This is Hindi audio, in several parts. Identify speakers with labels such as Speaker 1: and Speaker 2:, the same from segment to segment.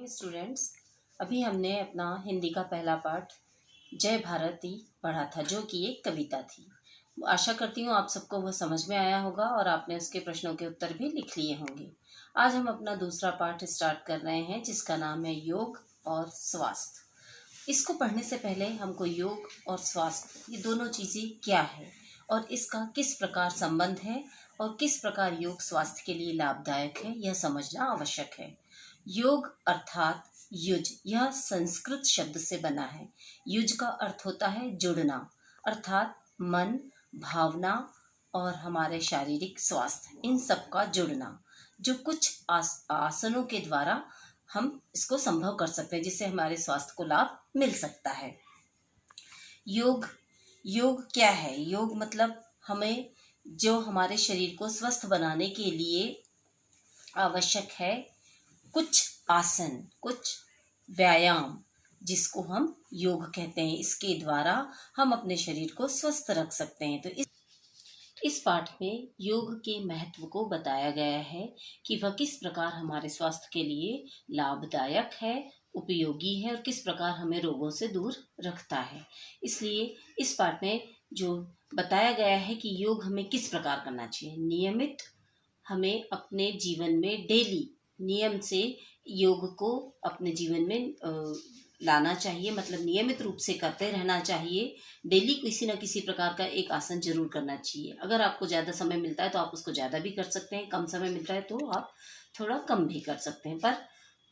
Speaker 1: Morning students. अभी हमने अपना हिंदी का पहला पाठ जय भारती पढ़ा था, जो कि एक कविता थी। आशा करती हूँ आप सबको वह समझ में आया होगा और आपने उसके प्रश्नों के उत्तर भी लिख लिए होंगे। आज हम अपना दूसरा पाठ स्टार्ट कर रहे हैं, जिसका नाम है योग और स्वास्थ्य। इसको पढ़ने से पहले हमको योग और स्वास्थ्य, ये दोनों चीज़ें क्या है और इसका किस प्रकार संबंध है और किस प्रकार योग स्वास्थ्य के लिए लाभदायक है, यह समझना आवश्यक है। योग अर्थात युज, यह संस्कृत शब्द से बना है। युज का अर्थ होता है जुड़ना, अर्थात मन, भावना और हमारे शारीरिक स्वास्थ्य, इन सब का जुड़ना, जो कुछ आसनों के द्वारा हम इसको संभव कर सकते हैं, जिससे हमारे स्वास्थ्य को लाभ मिल सकता है। योग योग क्या है? योग मतलब हमें जो हमारे शरीर को स्वस्थ बनाने के लिए आवश्यक है, कुछ आसन, कुछ व्यायाम, जिसको हम योग कहते हैं। इसके द्वारा हम अपने शरीर को स्वस्थ रख सकते हैं। तो इस पाठ में योग के महत्व को बताया गया है कि वह किस प्रकार हमारे स्वास्थ्य के लिए लाभदायक है, उपयोगी है और किस प्रकार हमें रोगों से दूर रखता है। इसलिए इस पाठ में जो बताया गया है कि योग हमें किस प्रकार करना चाहिए। नियमित हमें अपने जीवन में डेली नियम से योग को अपने जीवन में लाना चाहिए, मतलब नियमित रूप से करते रहना चाहिए। डेली किसी न किसी प्रकार का एक आसन जरूर करना चाहिए। अगर आपको ज़्यादा समय मिलता है तो आप उसको ज़्यादा भी कर सकते हैं, कम समय मिलता है तो आप थोड़ा कम भी कर सकते हैं,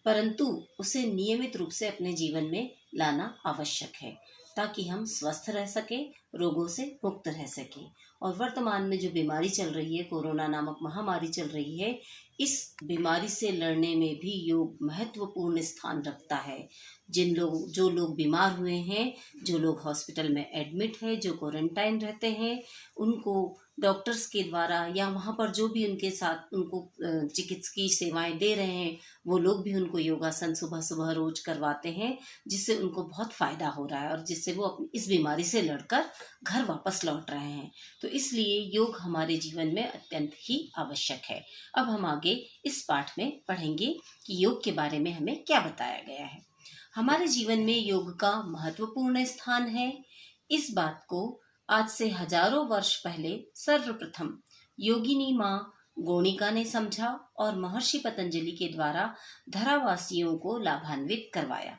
Speaker 1: परंतु उसे नियमित रूप से अपने जीवन में लाना आवश्यक है, ताकि हम स्वस्थ रह सकें, रोगों से मुक्त रह सकें। और वर्तमान में जो बीमारी चल रही है, कोरोना नामक महामारी चल रही है, इस बीमारी से लड़ने में भी योग महत्वपूर्ण स्थान रखता है। जो लोग बीमार हुए हैं, जो लोग हॉस्पिटल में एडमिट हैं, जो क्वारंटाइन रहते हैं, उनको डॉक्टर्स के द्वारा या वहाँ पर जो भी उनके साथ उनको चिकित्सकीय सेवाएं दे रहे हैं, वो लोग भी उनको योगासन सुबह सुबह रोज करवाते हैं, जिससे उनको बहुत फ़ायदा हो रहा है और जिससे वो अपनी इस बीमारी से लड़कर घर वापस लौट रहे हैं। तो इसलिए योग हमारे जीवन में अत्यंत ही आवश्यक है। अब हम आगे इस पाठ में पढ़ेंगे कि योग के बारे में हमें क्या बताया गया है। हमारे जीवन में योग का महत्वपूर्ण स्थान है। इस बात को आज से हजारों वर्ष पहले सर्वप्रथम योगिनी माँ गोणिका ने समझा और महर्षि पतंजलि के द्वारा धरावासियों को लाभान्वित करवाया।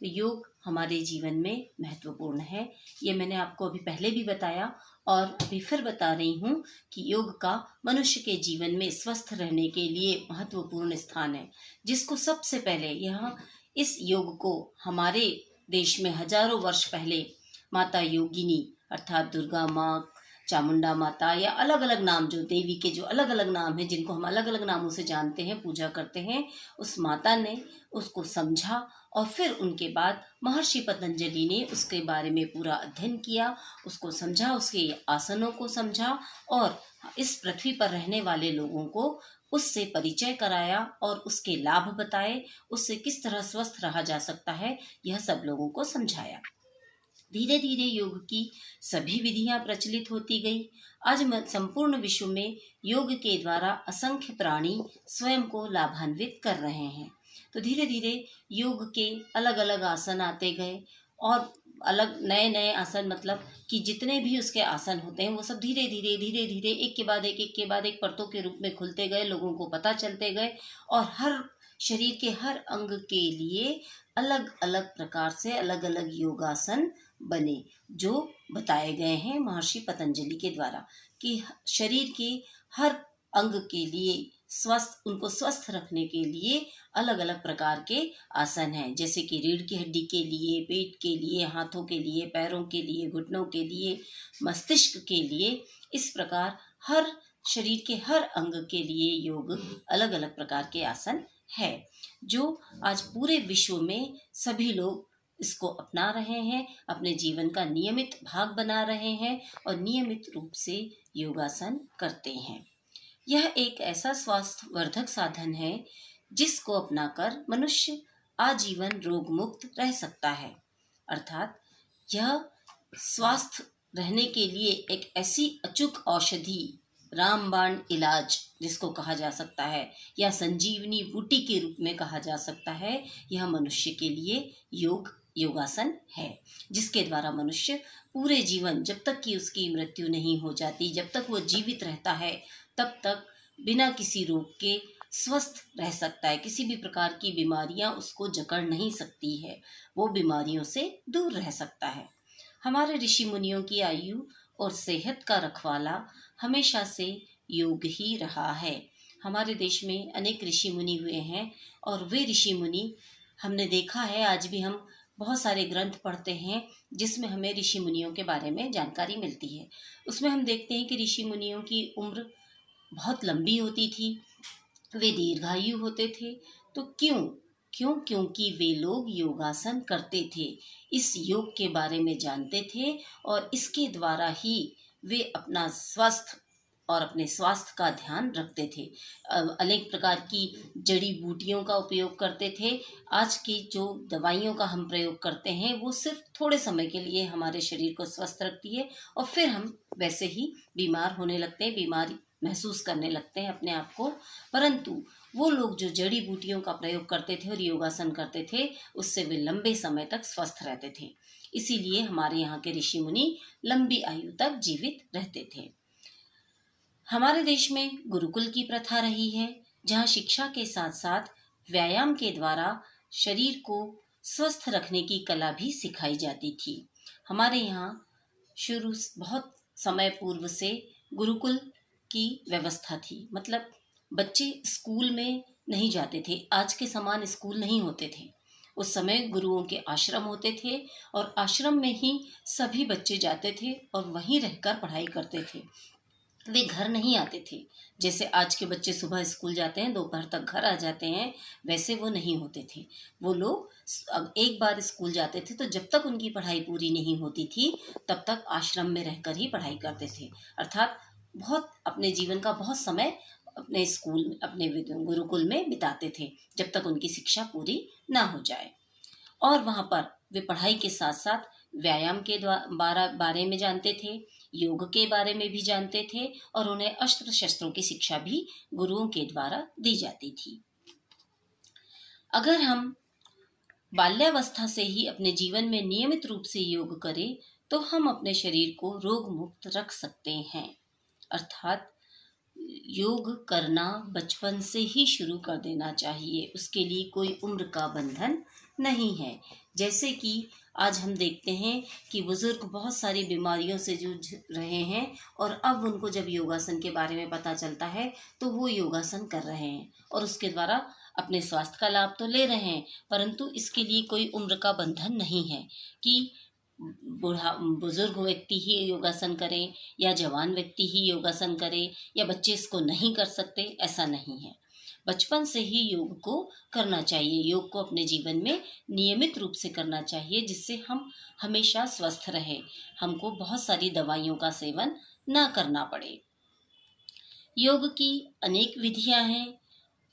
Speaker 1: तो योग हमारे जीवन में महत्वपूर्ण है। ये मैंने आपको अभी पहले भी बताया और अभी फिर बता रही हूँ कि योग का मनुष्य के जीवन में स्वस्थ रहने के लिए महत्वपूर्ण स्थान है, जिसको सबसे पहले इस योग को हमारे देश में हजारों वर्ष पहले माता योगिनी अर्थात दुर्गा माँ, चामुंडा माता या अलग अलग नाम, जो देवी के जो अलग अलग नाम हैं, जिनको हम अलग अलग नामों से जानते हैं, पूजा करते हैं, उस माता ने उसको समझा और फिर उनके बाद महर्षि पतंजलि ने उसके बारे में पूरा अध्ययन किया, उसको समझा, उसके आसनों को समझा और इस पृथ्वी पर रहने वाले लोगों को उससे परिचय कराया और उसके लाभ बताए, उससे किस तरह स्वस्थ रहा जा सकता है, यह सब लोगों को समझाया। धीरे धीरे योग की सभी विधियां प्रचलित होती गई। आज संपूर्ण विश्व में योग के द्वारा असंख्य प्राणी स्वयं को लाभान्वित कर रहे हैं। तो धीरे धीरे योग के अलग अलग आसन आते गए और अलग नए नए आसन, मतलब कि जितने भी उसके आसन होते हैं वो सब धीरे धीरे एक के बाद एक परतों के रूप में खुलते गए, लोगों को पता चलते गए और हर शरीर के हर अंग के लिए अलग अलग प्रकार से अलग अलग योगासन बने, जो बताए गए हैं महर्षि पतंजलि के द्वारा कि शरीर के हर अंग के लिए उनको स्वस्थ रखने के लिए अलग अलग प्रकार के आसन हैं, जैसे कि रीढ़ की हड्डी के लिए, पेट के लिए, हाथों के लिए, पैरों के लिए, घुटनों के लिए, मस्तिष्क के लिए। इस प्रकार हर शरीर के हर अंग के लिए योग अलग अलग प्रकार के आसन है, जो आज पूरे विश्व में सभी लोग इसको अपना रहे हैं, अपने जीवन का नियमित भाग बना रहे हैं और नियमित रूप से योगासन करते हैं। यह एक ऐसा स्वास्थ्यवर्धक साधन है जिसको अपनाकर मनुष्य आजीवन रोग मुक्त रह सकता है। अर्थात यह स्वस्थ रहने के लिए एक ऐसी अचूक औषधि रामबाण इलाज जिसको कहा जा सकता है, या संजीवनी बूटी के रूप में कहा जा सकता है, यह मनुष्य के लिए योगासन है, जिसके द्वारा मनुष्य पूरे जीवन, जब तक कि उसकी मृत्यु नहीं हो जाती, जब तक वो जीवित रहता है, तब तक बिना किसी रोग के स्वस्थ रह सकता है। किसी भी प्रकार की बीमारियां उसको जकड़ नहीं सकती है, वो बीमारियों से दूर रह सकता है। हमारे ऋषि मुनियों की आयु और सेहत का रखवाला हमेशा से योग ही रहा है। हमारे देश में अनेक ऋषि मुनि हुए हैं, और वे ऋषि मुनि हमने देखा है, आज भी हम बहुत सारे ग्रंथ पढ़ते हैं जिसमें हमें ऋषि मुनियों के बारे में जानकारी मिलती है। उसमें हम देखते हैं कि ऋषि मुनियों की उम्र बहुत लंबी होती थी, वे दीर्घायु होते थे। तो क्योंकि वे लोग योगासन करते थे, इस योग के बारे में जानते थे, और इसके द्वारा ही वे अपना अपने स्वास्थ्य का ध्यान रखते थे। अनेक प्रकार की जड़ी बूटियों का उपयोग करते थे। आज की जो दवाइयों का हम प्रयोग करते हैं वो सिर्फ थोड़े समय के लिए हमारे शरीर को स्वस्थ रखती है, और फिर हम वैसे ही बीमार होने लगते हैं, बीमारी महसूस करने लगते हैं अपने आप को। परंतु वो लोग जो जड़ी बूटियों का प्रयोग करते थे और योगासन करते थे, उससे वे लंबे समय तक स्वस्थ रहते थे। इसीलिए हमारे यहाँ के ऋषि मुनि लंबी आयु तक जीवित रहते थे। हमारे देश में गुरुकुल की प्रथा रही है, जहाँ शिक्षा के साथ साथ व्यायाम के द्वारा शरीर को स्वस्थ रखने की कला भी सिखाई जाती थी। हमारे यहाँ बहुत समय पूर्व से गुरुकुल की व्यवस्था थी, मतलब बच्चे स्कूल में नहीं जाते थे, आज के समान स्कूल नहीं होते थे। उस समय गुरुओं के आश्रम होते थे, और आश्रम में ही सभी बच्चे जाते थे और वहीं रहकर पढ़ाई करते थे। वे घर नहीं आते थे। जैसे आज के बच्चे सुबह स्कूल जाते हैं, दोपहर तक घर आ जाते हैं, वैसे वो नहीं होते थे। वो लोग अब एक बार स्कूल जाते थे तो जब तक उनकी पढ़ाई पूरी नहीं होती थी, तब तक आश्रम में रहकर ही पढ़ाई करते थे। अर्थात अपने जीवन का बहुत समय अपने गुरुकुल में बिताते थे, जब तक उनकी शिक्षा पूरी ना हो जाए। और वहाँ पर वे पढ़ाई के साथ साथ व्यायाम के बारे में जानते थे, योग के बारे में भी जानते थे, और उन्हें अस्त्र शस्त्रों की शिक्षा भी गुरुओं के द्वारा दी जाती थी। अगर हम बाल्यावस्था से ही अपने जीवन में नियमित रूप से योग करें, तो हम अपने शरीर को रोग मुक्त रख सकते हैं। अर्थात योग करना बचपन से ही शुरू कर देना चाहिए, उसके लिए कोई उम्र का बंधन नहीं है। जैसे कि आज हम देखते हैं कि बुजुर्ग बहुत सारी बीमारियों से जूझ रहे हैं, और अब उनको जब योगासन के बारे में पता चलता है तो वो योगासन कर रहे हैं, और उसके द्वारा अपने स्वास्थ्य का लाभ तो ले रहे हैं, परंतु इसके लिए कोई उम्र का बंधन नहीं है कि बुजुर्ग व्यक्ति ही योगासन करें या जवान व्यक्ति ही योगासन करें या बच्चे इसको नहीं कर सकते, ऐसा नहीं है। बचपन से ही योग को करना चाहिए, योग को अपने जीवन में नियमित रूप से करना चाहिए, जिससे हम हमेशा स्वस्थ रहें, हमको बहुत सारी दवाइयों का सेवन ना करना पड़े। योग की अनेक विधियां हैं,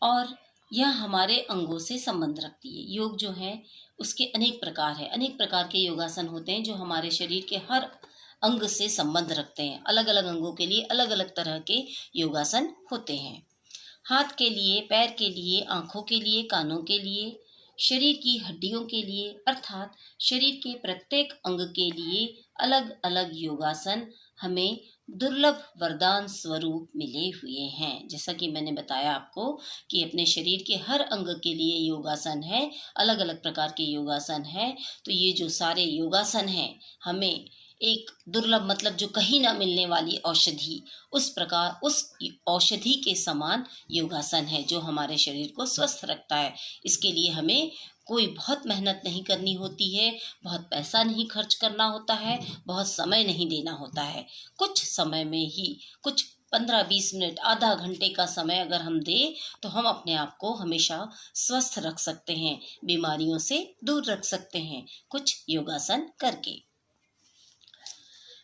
Speaker 1: और यह हमारे अंगों से संबंध रखती है। योग जो है उसके अनेक प्रकार है, अनेक प्रकार के योगासन होते हैं जो हमारे शरीर के हर अंग से संबंध रखते हैं। अलग अलग अंगों के लिए अलग अलग तरह के योगासन होते हैं। हाथ के लिए, पैर के लिए, आँखों के लिए, कानों के लिए, शरीर की हड्डियों के लिए, अर्थात शरीर के प्रत्येक अंग के लिए अलग अलग योगासन हमें दुर्लभ वरदान स्वरूप मिले हुए हैं। जैसा कि मैंने बताया आपको कि अपने शरीर के हर अंग के लिए योगासन है, अलग अलग प्रकार के योगासन है। तो ये जो सारे योगासन हैं हमें एक दुर्लभ, मतलब जो कहीं ना मिलने वाली औषधि, उस प्रकार उस औषधि के समान योगासन है जो हमारे शरीर को स्वस्थ रखता है। इसके लिए हमें कोई बहुत मेहनत नहीं करनी होती है, बहुत पैसा नहीं खर्च करना होता है, बहुत समय नहीं देना होता है। कुछ समय में ही, कुछ 15-20 मिनट, आधा घंटे का समय अगर हम दें तो हम अपने आप को हमेशा स्वस्थ रख सकते हैं, बीमारियों से दूर रख सकते हैं कुछ योगासन करके।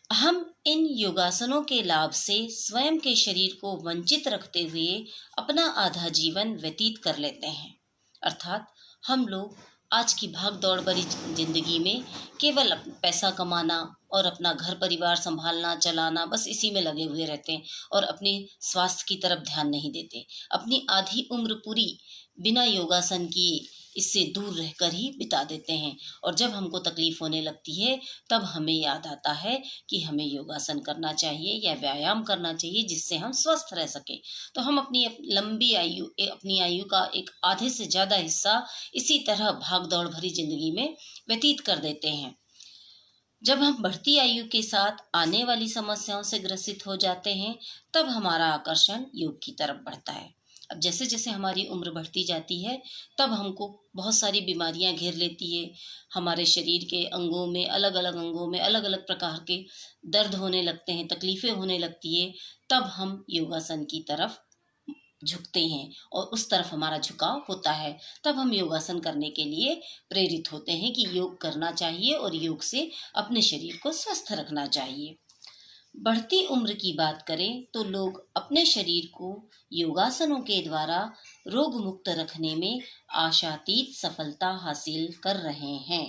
Speaker 1: हम इन योगासनों के लाभ से स्वयं के शरीर को वंचित रखते हुए अपना आधा जीवन व्यतीत कर लेते हैं। अर्थात हम लोग आज की भाग दौड़ भरी जिंदगी में केवल पैसा कमाना और अपना घर परिवार संभालना चलाना, बस इसी में लगे हुए रहते हैं और अपने स्वास्थ्य की तरफ ध्यान नहीं देते। अपनी आधी उम्र पूरी बिना योगासन किए, इससे दूर रहकर ही बिता देते हैं। और जब हमको तकलीफ होने लगती है तब हमें याद आता है कि हमें योगासन करना चाहिए या व्यायाम करना चाहिए, जिससे हम स्वस्थ रह सकें। तो हम अपनी लंबी आयु अपनी आयु का एक आधे से ज़्यादा हिस्सा इसी तरह भाग दौड़ भरी जिंदगी में व्यतीत कर देते हैं। जब हम बढ़ती आयु के साथ आने वाली समस्याओं से ग्रसित हो जाते हैं तब हमारा आकर्षण योग की तरफ बढ़ता है। अब जैसे जैसे हमारी उम्र बढ़ती जाती है तब हमको बहुत सारी बीमारियां घेर लेती है। हमारे शरीर के अंगों में, अलग अलग अंगों में अलग अलग प्रकार के दर्द होने लगते हैं, तकलीफें होने लगती है। तब हम योगासन की तरफ झुकते हैं और उस तरफ हमारा झुकाव होता है। तब हम योगासन करने के लिए प्रेरित होते हैं कि योग करना चाहिए और योग से अपने शरीर को स्वस्थ रखना चाहिए। बढ़ती उम्र की बात करें तो लोग अपने शरीर को योगासनों के द्वारा रोग मुक्त रखने में आशातीत सफलता हासिल कर रहे हैं।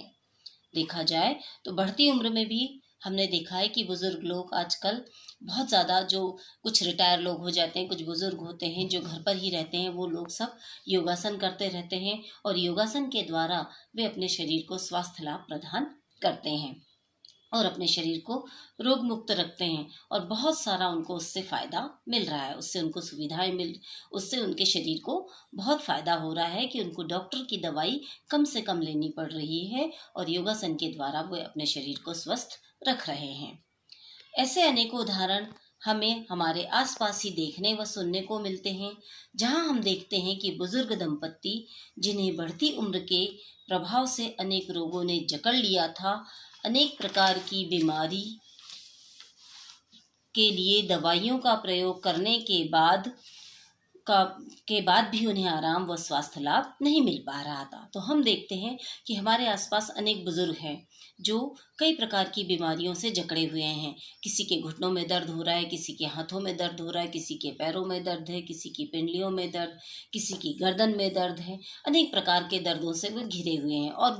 Speaker 1: देखा जाए तो बढ़ती उम्र में भी हमने देखा है कि बुजुर्ग लोग आजकल बहुत ज़्यादा, जो कुछ रिटायर लोग हो जाते हैं, कुछ बुजुर्ग होते हैं जो घर पर ही रहते हैं, वो लोग सब योगासन करते रहते हैं और योगासन के द्वारा वे अपने शरीर को स्वास्थ्य लाभ प्रदान करते हैं और अपने शरीर को रोग मुक्त रखते हैं। और बहुत सारा उनको उससे फ़ायदा मिल रहा है, उससे उनको सुविधाएं उससे उनके शरीर को बहुत फ़ायदा हो रहा है कि उनको डॉक्टर की दवाई कम से कम लेनी पड़ रही है और योगासन के द्वारा वे अपने शरीर को स्वस्थ रख रहे हैं। ऐसे अनेकों उदाहरण हमें हमारे आसपास ही देखने व सुनने को मिलते हैं, जहां हम देखते हैं कि बुजुर्ग दंपत्ति जिन्हें बढ़ती उम्र के प्रभाव से अनेक रोगों ने जकड़ लिया था, अनेक प्रकार की बीमारी के लिए दवाइयों का प्रयोग करने के बाद भी उन्हें आराम व स्वास्थ्य लाभ नहीं मिल पा रहा था। तो हम देखते हैं कि हमारे आसपास अनेक बुजुर्ग हैं जो कई प्रकार की बीमारियों से जकड़े हुए हैं। किसी के घुटनों में दर्द हो रहा है, किसी के हाथों में दर्द हो रहा है, किसी के पैरों में दर्द है, किसी की पिंडलियों में दर्द, किसी की गर्दन में दर्द है। अनेक प्रकार के दर्दों से वो घिरे हुए हैं और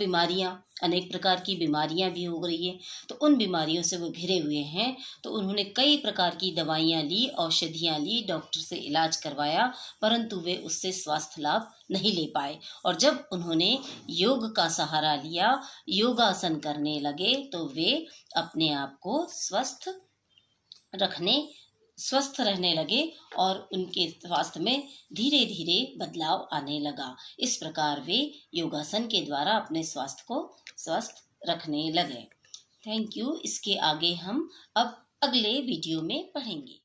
Speaker 1: अनेक प्रकार की बीमारियां भी हो रही है। तो उन बीमारियों से वो घिरे हुए हैं। तो उन्होंने कई प्रकार की दवाइयां ली, औषधियां ली, डॉक्टर से इलाज करवाया, परंतु वे उससे स्वास्थ्य लाभ नहीं ले पाए। और जब उन्होंने योग का सहारा लिया, योगासन करने लगे, तो वे अपने आप को स्वस्थ रहने लगे और उनके स्वास्थ्य में धीरे धीरे बदलाव आने लगा। इस प्रकार वे योगासन के द्वारा अपने स्वास्थ्य को स्वस्थ रखने लगे। Thank you. इसके आगे हम अब अगले वीडियो में पढ़ेंगे।